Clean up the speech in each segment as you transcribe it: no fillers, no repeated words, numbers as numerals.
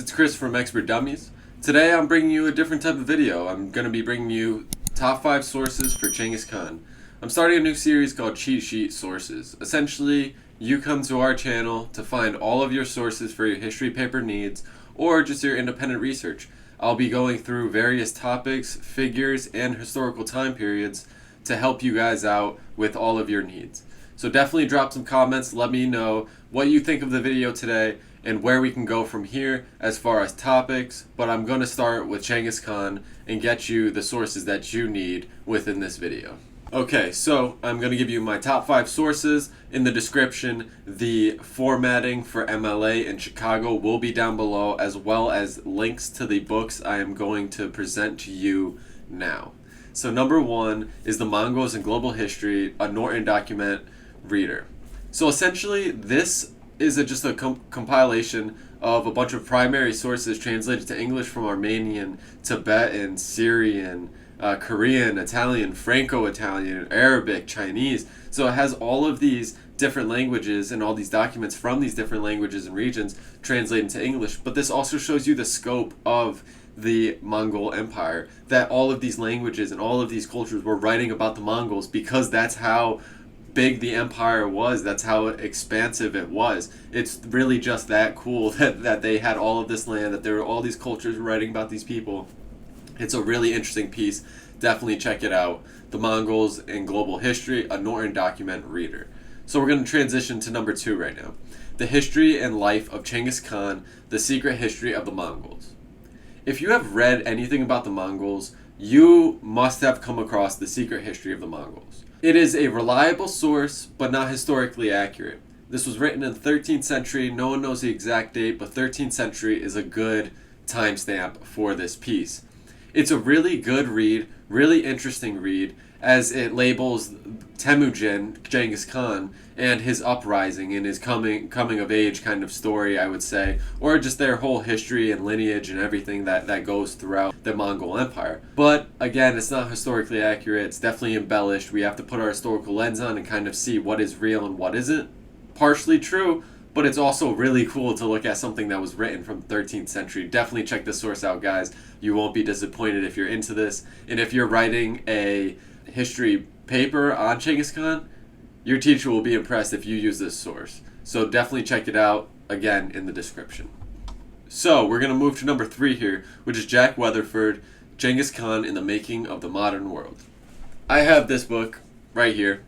it's Chris from Expert Dummies. Today I'm bringing you a different type of video. I'm going to be bringing you top 5 sources for Genghis Khan. I'm starting a new series called Cheat Sheet Sources. Essentially, you come to our channel to find all of your sources for your history paper needs or just your independent research. I'll be going through various topics, figures, and historical time periods to help you guys out with all of your needs. So definitely drop some comments, let me know what you think of the video today and where we can go from here as far as topics, but I'm going to start with Genghis Khan and get you the sources that you need within this video. Okay, so I'm going to give you my top 5 sources in the description. The formatting for MLA and Chicago will be down below, as well as links to the books I am going to present to you now. So number 1 is The Mongols in Global History, a Norton document reader. So essentially this is just a compilation of a bunch of primary sources translated to English from Armenian, Tibetan, Syrian, Korean, Italian, Franco-Italian, Arabic, Chinese. So it has all of these different languages and all these documents from these different languages and regions translated to English. But this also shows you the scope of the Mongol Empire, that all of these languages and all of these cultures were writing about the Mongols because that's how big the empire was, that's how expansive it was. It's really just that cool that they had all of this land, that there were all these cultures writing about these people. It's a really interesting piece. Definitely check it out. The Mongols in Global History, a Norton document reader. So we're going to transition to number 2 right now. The History and Life of Chinggis Khan, The Secret History of the Mongols. If you have read anything about the Mongols, you must have come across The Secret History of the Mongols. It is a reliable source, but not historically accurate. This was written in the 13th century. No one knows the exact date, but 13th century is a good timestamp for this piece. It's a really good read, really interesting read, as it labels Temujin, Genghis Khan, and his uprising and his coming of age kind of story, I would say, or just their whole history and lineage and everything that goes throughout the Mongol Empire. But again, it's not historically accurate. It's definitely embellished. We have to put our historical lens on and kind of see what is real and what isn't. Partially true, but it's also really cool to look at something that was written from 13th century. Definitely check this source out, guys. You won't be disappointed if you're into this. And if you're writing a history paper on Genghis Khan, your teacher will be impressed if you use this source. So definitely check it out, again, in the description. So we're going to move to number 3 here, which is Jack Weatherford, Genghis Khan in the Making of the Modern World. I have this book right here.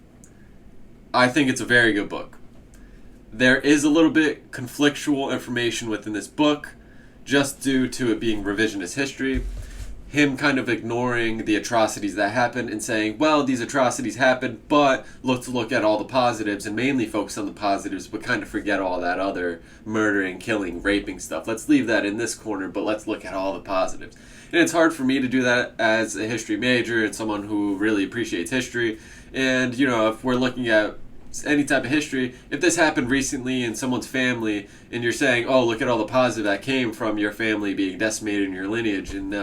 I think it's a very good book. There is a little bit conflictual information within this book, just due to it being revisionist history. Him kind of ignoring the atrocities that happened and saying, well, these atrocities happened, but let's look at all the positives and mainly focus on the positives, but kind of forget all that other murdering, killing, raping stuff. Let's leave that in this corner, but let's look at all the positives. And it's hard for me to do that as a history major and someone who really appreciates history. And, you know, if we're looking at any type of history, if this happened recently in someone's family and you're saying, oh, look at all the positive that came from your family being decimated in your lineage, and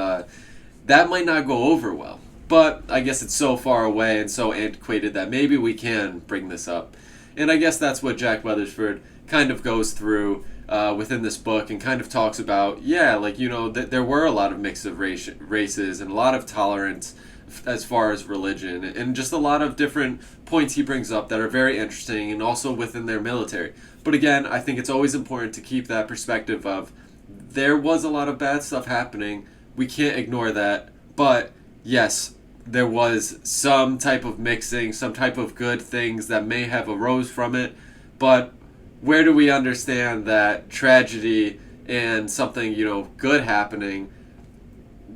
that might not go over well. But I guess it's so far away and so antiquated that maybe we can bring this up. And I guess that's what Jack Weatherford kind of goes through within this book and kind of talks about, yeah, like, you know, there were a lot of mix of races and a lot of tolerance as far as religion, and just a lot of different points he brings up that are very interesting, and also within their military. But again, I think it's always important to keep that perspective of there was a lot of bad stuff happening. We can't ignore that. But yes, there was some type of mixing, some type of good things that may have arose from it. But where do we understand that tragedy and something, you know, good happening?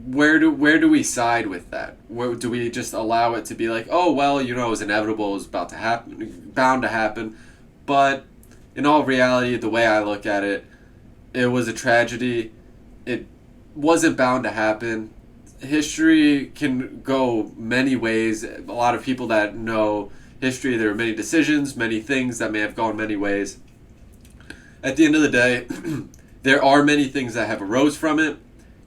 Where do we side with that? Where do we just allow it to be like, oh, well, you know, it was inevitable, it was about to happen, bound to happen? But in all reality, the way I look at it, it was a tragedy. It wasn't bound to happen. History can go many ways. A lot of people that know history, there are many decisions, many things that may have gone many ways. At the end of the day, there are many things that have arose from it.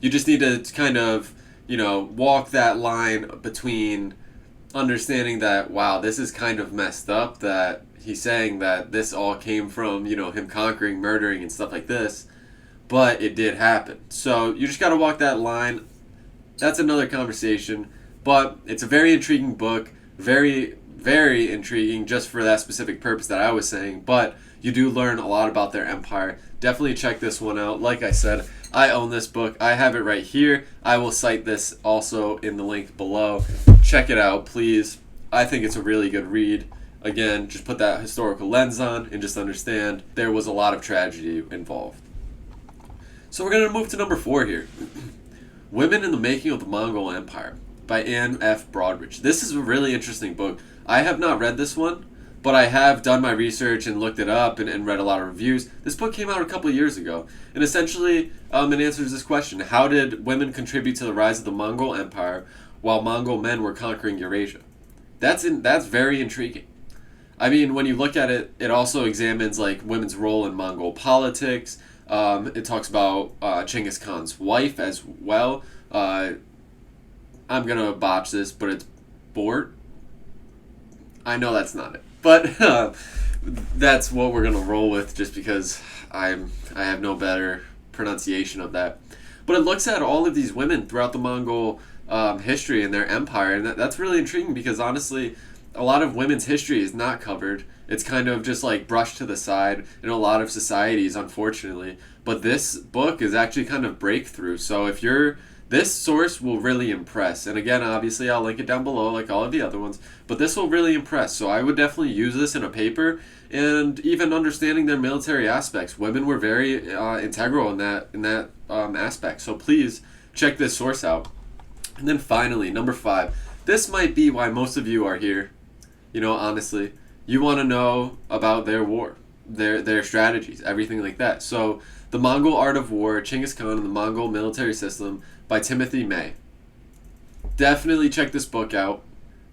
You just need to kind of, you know, walk that line between understanding that, wow, this is kind of messed up, that he's saying that this all came from, you know, him conquering, murdering, and stuff like this. but it did happen. So you just got to walk that line. That's another conversation, but it's a very intriguing book, very, very intriguing just for that specific purpose that I was saying, but you do learn a lot about their empire. Definitely check this one out. Like I said, I own this book. I have it right here. I will cite this also in the link below. Check it out, please. I think it's a really good read. Again, just put that historical lens on and just understand there was a lot of tragedy involved. So we're going to move to number 4 here. Women in the Making of the Mongol Empire by Anne F. Broadbridge. This is a really interesting book. I have not read this one, but I have done my research and looked it up and read a lot of reviews. This book came out a couple of years ago, and essentially it answers this question. How did women contribute to the rise of the Mongol Empire while Mongol men were conquering Eurasia? That's very intriguing. I mean, when you look at it, it also examines like women's role in Mongol politics. It talks about Genghis Khan's wife as well. I'm going to botch this, but it's Bort. I know that's not it. But that's what we're going to roll with just because I have no better pronunciation of that. But it looks at all of these women throughout the Mongol history and their empire. And that's really intriguing because honestly, a lot of women's history is not covered. It's kind of just like brushed to the side in a lot of societies, unfortunately. But this book is actually kind of breakthrough. So if this source will really impress. And again, obviously, I'll link it down below like all of the other ones. But this will really impress. So I would definitely use this in a paper. And even understanding their military aspects. Women were very integral in that aspect. So please check this source out. And then finally, number 5. This might be why most of you are here. You know, honestly. You want to know about their war, their strategies, everything like that. So, The Mongol Art of War, Chinggis Khan and the Mongol Military System by Timothy May. Definitely check this book out.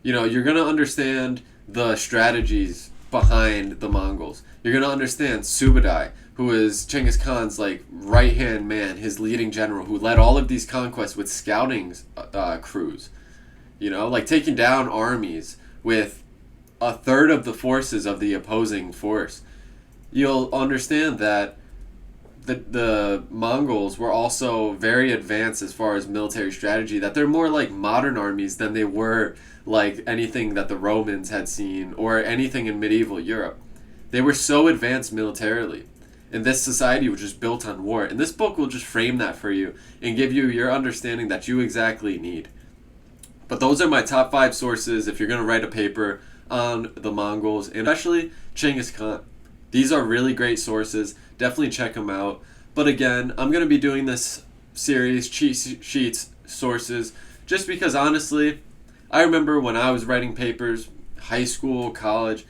You know, you're going to understand the strategies behind the Mongols. You're going to understand Subadai, who is Genghis Khan's like right-hand man, his leading general, who led all of these conquests with scouting crews. You know, like taking down armies with a third of the forces of the opposing force. You'll understand that the Mongols were also very advanced as far as military strategy, that they're more like modern armies than they were like anything that the Romans had seen or anything in medieval Europe. They were so advanced militarily. And this society was just built on war. And this book will just frame that for you and give you your understanding that you exactly need. But those are my top 5 sources if you're going to write a paper on the Mongols, and especially Genghis Khan. These are really great sources. Definitely check them out. But again, I'm going to be doing this series, cheat sheets, sources, just because honestly, I remember when I was writing papers, high school, college,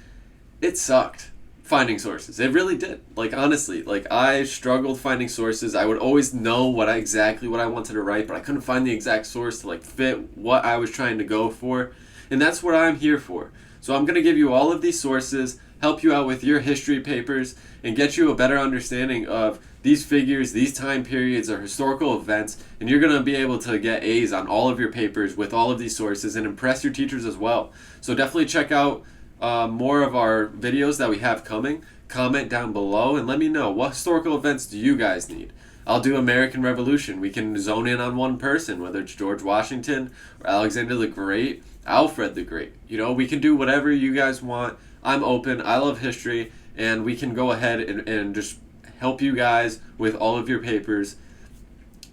it sucked finding sources. It really did. Like honestly, like I struggled finding sources. I would always know exactly what I wanted to write, but I couldn't find the exact source to like fit what I was trying to go for. And that's what I'm here for. So I'm going to give you all of these sources, help you out with your history papers, and get you a better understanding of these figures, these time periods, or historical events, and you're going to be able to get A's on all of your papers with all of these sources and impress your teachers as well. So definitely check out more of our videos that we have coming. Comment down below and let me know, what historical events do you guys need? I'll do American Revolution. We can zone in on one person, whether it's George Washington or Alexander the Great, Alfred the Great. You know, we can do whatever you guys want. I'm open. I love history, and we can go ahead and just help you guys with all of your papers.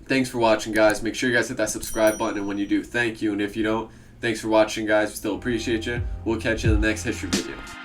Thanks for watching, guys. Make sure you guys hit that subscribe button, and when you do, thank you. And if you don't, thanks for watching, guys. We still appreciate you. We'll catch you in the next history video.